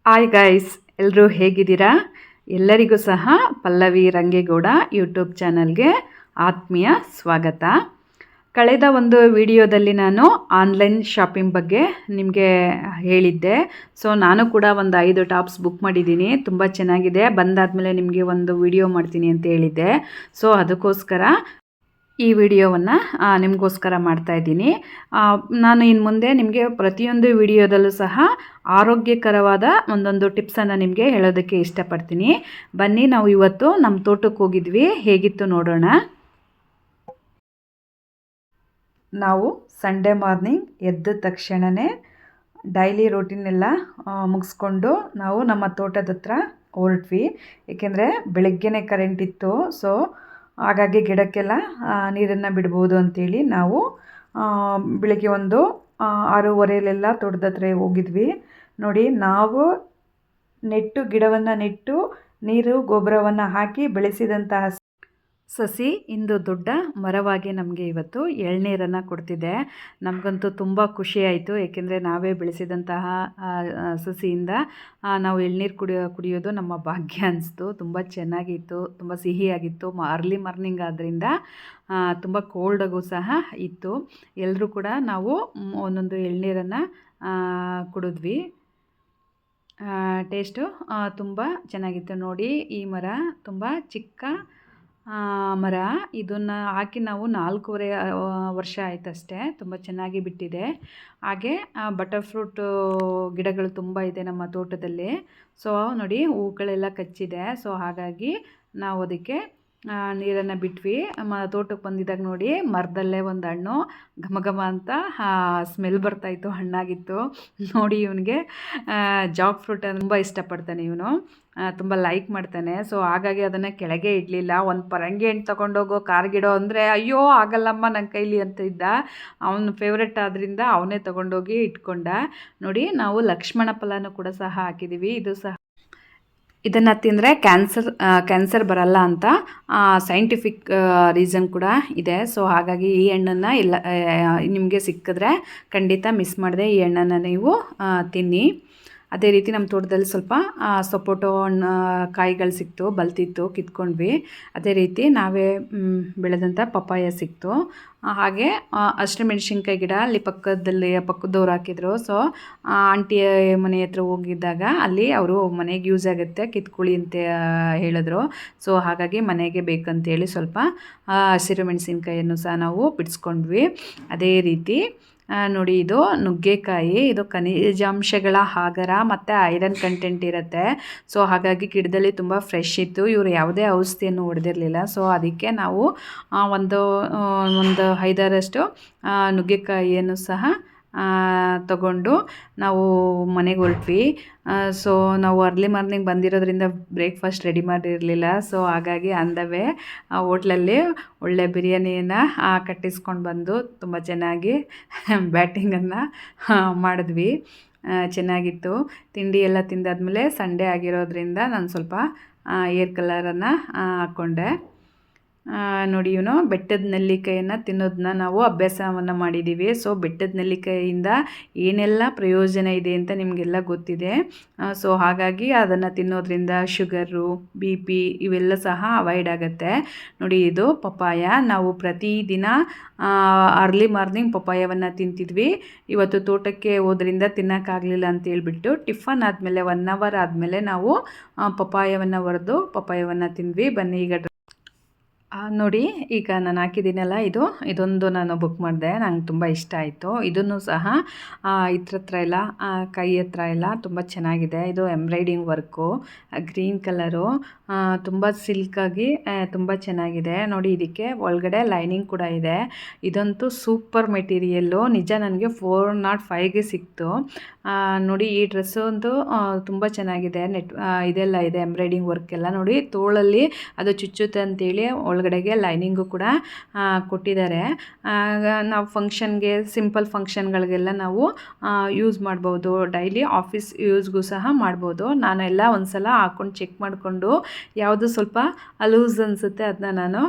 Hi guys, ಎಲ್ಲರೂ ಹೇಗಿದ್ದೀರಾ? ಎಲ್ಲರಿಗೂ ಸಹ ಪಲ್ಲವಿ ರಂಗೇಗೌಡ ಯೂಟ್ಯೂಬ್ ಚಾನಲ್ಗೆ ಆತ್ಮೀಯ ಸ್ವಾಗತ. ಕಳೆದ ಒಂದು ವಿಡಿಯೋದಲ್ಲಿ ನಾನು ಆನ್ಲೈನ್ ಶಾಪಿಂಗ್ ಬಗ್ಗೆ ನಿಮಗೆ ಹೇಳಿದ್ದೆ. ಸೊ ನಾನು ಕೂಡ ಒಂದು 5 ಟಾಪ್ಸ್ ಬುಕ್ ಮಾಡಿದ್ದೀನಿ. ತುಂಬ ಚೆನ್ನಾಗಿದೆ. ಬಂದಾದಮೇಲೆ ನಿಮಗೆ ಒಂದು ವಿಡಿಯೋ ಮಾಡ್ತೀನಿ ಅಂತ ಹೇಳಿದ್ದೆ. ಸೊ ಅದಕ್ಕೋಸ್ಕರ ಈ ವಿಡಿಯೋವನ್ನು ನಿಮಗೋಸ್ಕರ ಮಾಡ್ತಾಯಿದ್ದೀನಿ. ನಾನು ಇನ್ನು ಮುಂದೆ ನಿಮಗೆ ಪ್ರತಿಯೊಂದು ವಿಡಿಯೋದಲ್ಲೂ ಸಹ ಆರೋಗ್ಯಕರವಾದ ಒಂದೊಂದು ಟಿಪ್ಸನ್ನು ನಿಮಗೆ ಹೇಳೋದಕ್ಕೆ ಇಷ್ಟಪಡ್ತೀನಿ. ಬನ್ನಿ, ನಾವು ಇವತ್ತು ನಮ್ಮ ತೋಟಕ್ಕೆ ಹೋಗಿದ್ವಿ. ಹೇಗಿತ್ತು ನೋಡೋಣ. ನಾವು ಸಂಡೇ ಮಾರ್ನಿಂಗ್ ಎದ್ದ ತಕ್ಷಣವೇ ಡೈಲಿ ರೂಟೀನೆಲ್ಲ ಮುಗಿಸ್ಕೊಂಡು ನಾವು ನಮ್ಮ ತೋಟದ ಹತ್ರ ಹೊರಟ್ವಿ. ಏಕೆಂದರೆ ಬೆಳಗ್ಗೆನೇ ಕರೆಂಟ್ ಇತ್ತು. ಸೊ ಹಾಗಾಗಿ ಗಿಡಕ್ಕೆಲ್ಲ ನೀರನ್ನು ಬಿಡ್ಬೋದು ಅಂಥೇಳಿ ನಾವು ಬೆಳಗ್ಗೆ ಒಂದು 6:30 ತೋಟದ ಹತ್ರ ಹೋಗಿದ್ವಿ. ನೋಡಿ, ನಾವು ಗಿಡವನ್ನು ನೆಟ್ಟು ನೀರು ಗೊಬ್ಬರವನ್ನು ಹಾಕಿ ಬೆಳೆಸಿದಂತಹ ಸಸಿ ಇಂದು ದೊಡ್ಡ ಮರವಾಗಿ ನಮಗೆ ಇವತ್ತು ಎಳ್ನೀರನ್ನು ಕೊಡ್ತಿದೆ. ನಮಗಂತೂ ತುಂಬ ಖುಷಿಯಾಯಿತು. ಏಕೆಂದರೆ ನಾವೇ ಬೆಳೆಸಿದಂತಹ ಸಸಿಯಿಂದ ನಾವು ಎಳ್ನೀರು ಕುಡಿಯೋದು ನಮ್ಮ ಭಾಗ್ಯ ಅನಿಸ್ತು. ತುಂಬ ಚೆನ್ನಾಗಿತ್ತು, ತುಂಬ ಸಿಹಿಯಾಗಿತ್ತು. ಅರ್ಲಿ ಮಾರ್ನಿಂಗ್ ಆದ್ದರಿಂದ ತುಂಬ ಕೋಲ್ಡಾಗೂ ಸಹ ಇತ್ತು. ಎಲ್ಲರೂ ಕೂಡ ನಾವು ಒಂದೊಂದು ಎಳ್ನೀರನ್ನು ಕುಡಿದ್ವಿ. ಟೇಸ್ಟು ತುಂಬ ಚೆನ್ನಾಗಿತ್ತು. ನೋಡಿ, ಈ ಮರ ತುಂಬ ಚಿಕ್ಕ ಮರ. ಇದನ್ನು ಹಾಕಿ ನಾವು 4.5 ವರ್ಷ ಆಯ್ತಷ್ಟೇ. ತುಂಬ ಚೆನ್ನಾಗಿ ಬಿಟ್ಟಿದೆ. ಹಾಗೆ ಬಟರ್ ಫ್ರೂಟು ಗಿಡಗಳು ತುಂಬ ಇದೆ ನಮ್ಮ ತೋಟದಲ್ಲಿ. ಸೊ ನೋಡಿ, ಹೂಗಳೆಲ್ಲ ಕಚ್ಚಿದೆ. ಸೊ ಹಾಗಾಗಿ ನಾವು ಅದಕ್ಕೆ ನೀರನ್ನು ಬಿಟ್ವಿ. ತೋಟಕ್ಕೆ ಬಂದಿದ್ದಾಗ ನೋಡಿ, ಮರದಲ್ಲೇ ಒಂದು ಹಣ್ಣು ಘಮ ಘಮ ಅಂತ ಸ್ಮೆಲ್ ಬರ್ತಾಯಿತ್ತು. ಹಣ್ಣಾಗಿತ್ತು. ನೋಡಿ, ಇವನಿಗೆ ಜಾಕ್ ಫ್ರೂಟ್ ತುಂಬ ಇಷ್ಟಪಡ್ತಾನೆ. ಇವನು ತುಂಬ ಲೈಕ್ ಮಾಡ್ತಾನೆ. ಸೊ ಹಾಗಾಗಿ ಅದನ್ನು ಕೆಳಗೆ ಇಡಲಿಲ್ಲ. ಒಂದು ಪರಂಗಿ ಹಣ್ಣು ತೊಗೊಂಡೋಗೋ ಕಾರ್ಗಿಡೋ ಅಂದರೆ ಅಯ್ಯೋ ಆಗಲ್ಲಮ್ಮ ನನ್ನ ಕೈಲಿ ಅಂತ ಇದ್ದ. ಅವನು ಫೇವ್ರೆಟ್ ಆದ್ದರಿಂದ ಅವನೇ ತೊಗೊಂಡೋಗಿ ಇಟ್ಕೊಂಡ. ನೋಡಿ, ನಾವು ಲಕ್ಷ್ಮಣ ಫಲನೂ ಕೂಡ ಸಹ ಹಾಕಿದ್ದೀವಿ. ಇದನ್ನು ತಿಂದರೆ ಕ್ಯಾನ್ಸರ್ ಬರಲ್ಲ ಅಂತ ಸೈಂಟಿಫಿಕ್ ರೀಸನ್ ಕೂಡ ಇದೆ. ಸೊ ಹಾಗಾಗಿ ಈ ಹಣ್ಣನ್ನು ನಿಮಗೆ ಸಿಕ್ಕಿದ್ರೆ ಖಂಡಿತ ಮಿಸ್ ಮಾಡದೆ ಈ ಹಣ್ಣನ್ನು ನೀವು ತಿನ್ನಿ. ಅದೇ ರೀತಿ ನಮ್ಮ ತೋಟದಲ್ಲಿ ಸ್ವಲ್ಪ ಸಪೋಟೊ ಹಣ್ಣು ಕಾಯಿಗಳು ಸಿಕ್ತು, ಬಲ್ತಿತ್ತು, ಕಿತ್ಕೊಂಡ್ವಿ. ಅದೇ ರೀತಿ ನಾವೇ ಬೆಳೆದಂಥ ಪಪ್ಪಾಯ ಸಿಕ್ತು. ಹಾಗೆ ಹಸಿಮೆಣ್ಸಿನ್ಕಾಯಿ ಗಿಡ ಅಲ್ಲಿ ಪಕ್ಕದವ್ರು ಹಾಕಿದ್ರು. ಸೊ ಆಂಟಿಯ ಮನೆ ಹತ್ರ ಹೋಗಿದ್ದಾಗ ಅಲ್ಲಿ ಅವರು ಮನೆಗೆ ಯೂಸ್ ಆಗುತ್ತೆ, ಕಿತ್ಕೊಳ್ಳಿ ಅಂತ ಹೇಳಿದ್ರು. ಸೊ ಹಾಗಾಗಿ ಮನೆಗೆ ಬೇಕಂತೇಳಿ ಸ್ವಲ್ಪ ಹಸಿರು ಮೆಣಸಿನ್ಕಾಯಿಯನ್ನು ಸಹ ನಾವು ಬಿಡಿಸ್ಕೊಂಡ್ವಿ. ಅದೇ ರೀತಿ ನೋಡಿ, ಇದು ನುಗ್ಗೆಕಾಯಿ. ಇದು ಖನಿಜಾಂಶಗಳ ಆಗರ ಮತ್ತು ಐರನ್ ಕಂಟೆಂಟ್ ಇರುತ್ತೆ. ಸೊ ಹಾಗಾಗಿ ಗಿಡದಲ್ಲಿ ತುಂಬ ಫ್ರೆಶ್ ಇತ್ತು. ಇವರು ಯಾವುದೇ ಔಷಧಿಯನ್ನು ಹೊಡೆದಿರಲಿಲ್ಲ. ಸೊ ಅದಕ್ಕೆ ನಾವು ಒಂದು 5-6 ನುಗ್ಗೆಕಾಯಿಯನ್ನು ಸಹ ತಗೊಂಡು ನಾವು ಮನೆಗೆ ಹೊರಟ್ವಿ. ಸೊ ನಾವು ಅರ್ಲಿ ಮಾರ್ನಿಂಗ್ ಬಂದಿರೋದ್ರಿಂದ ಬ್ರೇಕ್ಫಾಸ್ಟ್ ರೆಡಿ ಮಾಡಿರಲಿಲ್ಲ. ಸೊ ಹಾಗಾಗಿ ಅಂದವೇ ಹೋಟ್ಲಲ್ಲಿ ಒಳ್ಳೆ ಬಿರಿಯಾನಿಯನ್ನು ಕಟ್ಟಿಸ್ಕೊಂಡು ಬಂದು ತುಂಬ ಚೆನ್ನಾಗಿ ಬ್ಯಾಟಿಂಗನ್ನು ಮಾಡಿದ್ವಿ. ಚೆನ್ನಾಗಿತ್ತು. ತಿಂಡಿ ಎಲ್ಲ ತಿಂದಾದ್ಮೇಲೆ ಸಂಡೇ ಆಗಿರೋದ್ರಿಂದ ನಾನು ಸ್ವಲ್ಪ ಏರ್ ಕಲರನ್ನು ಹಾಕ್ಕೊಂಡೆ. ನೋಡಿ, ಇವನು ಬೆಟ್ಟದ ನೆಲ್ಲಿಕಾಯಿಯನ್ನು ತಿನ್ನೋದನ್ನ ನಾವು ಅಭ್ಯಾಸವನ್ನು ಮಾಡಿದ್ದೀವಿ. ಸೊ ಬೆಟ್ಟದ ನೆಲ್ಲಿಕಾಯಿಯಿಂದ ಏನೆಲ್ಲ ಪ್ರಯೋಜನ ಇದೆ ಅಂತ ನಿಮಗೆಲ್ಲ ಗೊತ್ತಿದೆ. ಸೊ ಹಾಗಾಗಿ ಅದನ್ನು ತಿನ್ನೋದ್ರಿಂದ ಶುಗರು, BP ಇವೆಲ್ಲ ಸಹ ಅವಾಯ್ಡ್ ಆಗುತ್ತೆ. ನೋಡಿ, ಇದು ಪಪ್ಪಾಯ. ನಾವು ಪ್ರತಿದಿನ ಅರ್ಲಿ ಮಾರ್ನಿಂಗ್ ಪಪ್ಪಾಯವನ್ನು ತಿಂತಿದ್ವಿ. ಇವತ್ತು ತೋಟಕ್ಕೆ ಹೋದ್ರಿಂದ ತಿನ್ನೋಕ್ಕಾಗಲಿಲ್ಲ ಅಂತ ಹೇಳ್ಬಿಟ್ಟು ಟಿಫನ್ ಆದಮೇಲೆ 1 ಅವರ್ ಆದಮೇಲೆ ನಾವು ಪಪ್ಪಾಯವನ್ನು ಪಪ್ಪಾಯವನ್ನು ತಿಂದ್ವಿ. ಬನ್ನಿ, ಈಗ ನೋಡಿ, ಈಗ ನಾನು ಹಾಕಿದ್ದೀನಲ್ಲ, ಇದೊಂದು ನಾನು ಬುಕ್ ಮಾಡಿದೆ. ನಂಗೆ ತುಂಬ ಇಷ್ಟ ಆಯಿತು. ಇದನ್ನು ಸಹ ಇದ್ರ ಹತ್ರ ಎಲ್ಲ ಕೈ ಹತ್ರ ಎಲ್ಲ ತುಂಬ ಚೆನ್ನಾಗಿದೆ. ಇದು ಎಂಬ್ರಾಯ್ಡಿಂಗ್ ವರ್ಕು, ಗ್ರೀನ್ ಕಲರು, ತುಂಬ ಸಿಲ್ಕಾಗಿ ತುಂಬ ಚೆನ್ನಾಗಿದೆ. ನೋಡಿ, ಇದಕ್ಕೆ ಒಳಗಡೆ ಲೈನಿಂಗ್ ಕೂಡ ಇದೆ. ಇದಂತೂ ಸೂಪರ್ ಮೆಟೀರಿಯಲ್ಲು. ನಿಜ ನನಗೆ 405ಗೆ ಸಿಕ್ತು. ನೋಡಿ, ಈ ಡ್ರೆಸ್ಸು ಅಂತೂ ತುಂಬ ಚೆನ್ನಾಗಿದೆ. ಇದೆಲ್ಲ ಇದೆ ಎಂಬ್ರಾಯ್ಡಿಂಗ್ ವರ್ಕ್ ಎಲ್ಲ. ನೋಡಿ, ತೋಳಲ್ಲಿ ಅದು ಚುಚ್ಚುತ್ತೆ ಅಂತೇಳಿ ಒಳಗಡೆಗೆ ಲೈನಿಂಗು ಕೂಡ ಕೊಟ್ಟಿದ್ದಾರೆ. ನಾವು ಫಂಕ್ಷನ್ಗೆ, ಸಿಂಪಲ್ ಫಂಕ್ಷನ್ಗಳಿಗೆಲ್ಲ ನಾವು ಯೂಸ್ ಮಾಡ್ಬೋದು. ಡೈಲಿ ಆಫೀಸ್ ಯೂಸ್ಗೂ ಸಹ ಮಾಡ್ಬೋದು. ನಾನೆಲ್ಲ ಒಂದು ಸಲ ಹಾಕ್ಕೊಂಡು ಚೆಕ್ ಮಾಡಿಕೊಂಡು ಯಾವುದು ಸ್ವಲ್ಪ ಲೂಸ್ ಅನಿಸುತ್ತೆ ಅದನ್ನ ನಾನು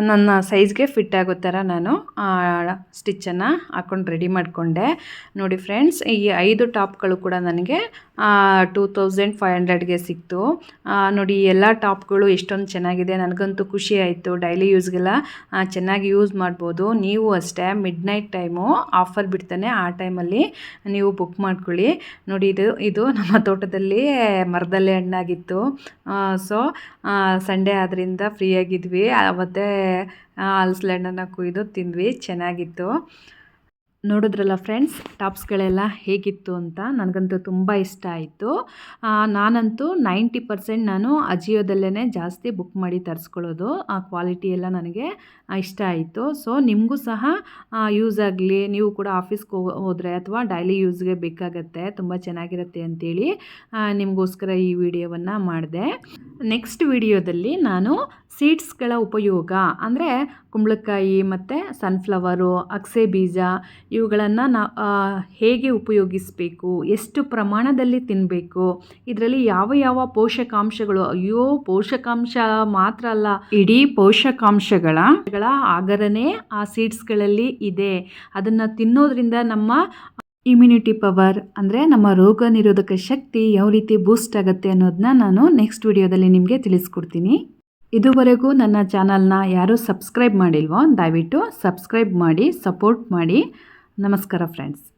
ನನ್ನ ಸೈಜ್ಗೆ ಫಿಟ್ ಆಗೋ ಥರ ನಾನು ಸ್ಟಿಚ್ಚನ್ನು ಹಾಕ್ಕೊಂಡು ರೆಡಿ ಮಾಡಿಕೊಂಡೆ. ನೋಡಿ ಫ್ರೆಂಡ್ಸ್, ಈ 5 ಟಾಪ್ಗಳು ಕೂಡ ನನಗೆ 2500ಗೆ ಸಿಕ್ತು. ನೋಡಿ ಎಲ್ಲ ಟಾಪ್ಗಳು ಎಷ್ಟೊಂದು ಚೆನ್ನಾಗಿದೆ. ನನಗಂತೂ ಖುಷಿ ಆಯಿತು. ಡೈಲಿ ಯೂಸ್ಗೆಲ್ಲ ಚೆನ್ನಾಗಿ ಯೂಸ್ ಮಾಡ್ಬೋದು. ನೀವು ಅಷ್ಟೇ ಮಿಡ್ನೈಟ್ ಟೈಮು ಆಫರ್ ಬಿಡ್ತಾನೆ, ಆ ಟೈಮಲ್ಲಿ ನೀವು ಬುಕ್ ಮಾಡ್ಕೊಳ್ಳಿ. ನೋಡಿ ಇದು ನಮ್ಮ ತೋಟದಲ್ಲಿ ಮರದಲ್ಲೇ ಹಣ್ಣಾಗಿತ್ತು. ಸೊ ಸಂಡೇ ಆದ್ದರಿಂದ ಫ್ರೀಯಾಗಿದ್ವಿ. ಅವತ್ತೇ ಹಲಸಲೆ ಹಣ್ಣನ್ನು ಕುಯ್ದು ತಿಂದ್ವಿ, ಚೆನ್ನಾಗಿತ್ತು. ನೋಡಿದ್ರಲ್ಲ ಫ್ರೆಂಡ್ಸ್, ಟಾಪ್ಸ್ಗಳೆಲ್ಲ ಹೇಗಿತ್ತು ಅಂತ. ನನಗಂತೂ ತುಂಬ ಇಷ್ಟ ಆಯಿತು. ನಾನಂತೂ 90% ನಾನು ಅಜಿಯೋದಲ್ಲೇ ಜಾಸ್ತಿ ಬುಕ್ ಮಾಡಿ ತರಿಸ್ಕೊಳ್ಳೋದು. ಆ ಕ್ವಾಲಿಟಿ ಎಲ್ಲ ನನಗೆ ಇಷ್ಟ ಆಯಿತು. ಸೊ ನಿಮಗೂ ಸಹ ಯೂಸ್ ಆಗಲಿ, ನೀವು ಕೂಡ ಆಫೀಸ್ಗೆ ಹೋದರೆ ಅಥವಾ ಡೈಲಿ ಯೂಸ್ಗೆ ಬೇಕಾಗತ್ತೆ, ತುಂಬ ಚೆನ್ನಾಗಿರುತ್ತೆ ಅಂಥೇಳಿ ನಿಮಗೋಸ್ಕರ ಈ ವಿಡಿಯೋವನ್ನು ಮಾಡಿದೆ. ನೆಕ್ಸ್ಟ್ ವಿಡಿಯೋದಲ್ಲಿ ನಾನು ಸೀಡ್ಸ್ಗಳ ಉಪಯೋಗ ಅಂದರೆ ಕುಂಬಳಕಾಯಿ ಮತ್ತು ಸನ್ಫ್ಲವರು, ಅಗಸೆ ಬೀಜ ಇವುಗಳನ್ನು ಹೇಗೆ ಉಪಯೋಗಿಸಬೇಕು, ಎಷ್ಟು ಪ್ರಮಾಣದಲ್ಲಿ ತಿನ್ನಬೇಕು, ಇದರಲ್ಲಿ ಯಾವ ಯಾವ ಪೋಷಕಾಂಶಗಳು, ಪೋಷಕಾಂಶ ಮಾತ್ರ ಅಲ್ಲ, ಇಡೀ ಪೋಷಕಾಂಶಗಳ ಆಗರನೇ ಆ ಸೀಡ್ಸ್ಗಳಲ್ಲಿ ಇದೆ. ಅದನ್ನು ತಿನ್ನೋದ್ರಿಂದ ನಮ್ಮ ಇಮ್ಯುನಿಟಿ ಪವರ್ ಅಂದರೆ ನಮ್ಮ ರೋಗ ನಿರೋಧಕ ಶಕ್ತಿ ಯಾವ ರೀತಿ ಬೂಸ್ಟ್ ಆಗುತ್ತೆ ಅನ್ನೋದನ್ನ ನಾನು ನೆಕ್ಸ್ಟ್ ವಿಡಿಯೋದಲ್ಲಿ ನಿಮಗೆ ತಿಳಿಸ್ಕೊಡ್ತೀನಿ. ಇದುವರೆಗೂ ನನ್ನ ಚಾನಲ್ನ ಯಾರೂ ಸಬ್ಸ್ಕ್ರೈಬ್ ಮಾಡಿಲ್ವೋ, ದಯವಿಟ್ಟು ಸಬ್ಸ್ಕ್ರೈಬ್ ಮಾಡಿ, ಸಪೋರ್ಟ್ ಮಾಡಿ. ನಮಸ್ಕಾರ ಫ್ರೆಂಡ್ಸ್.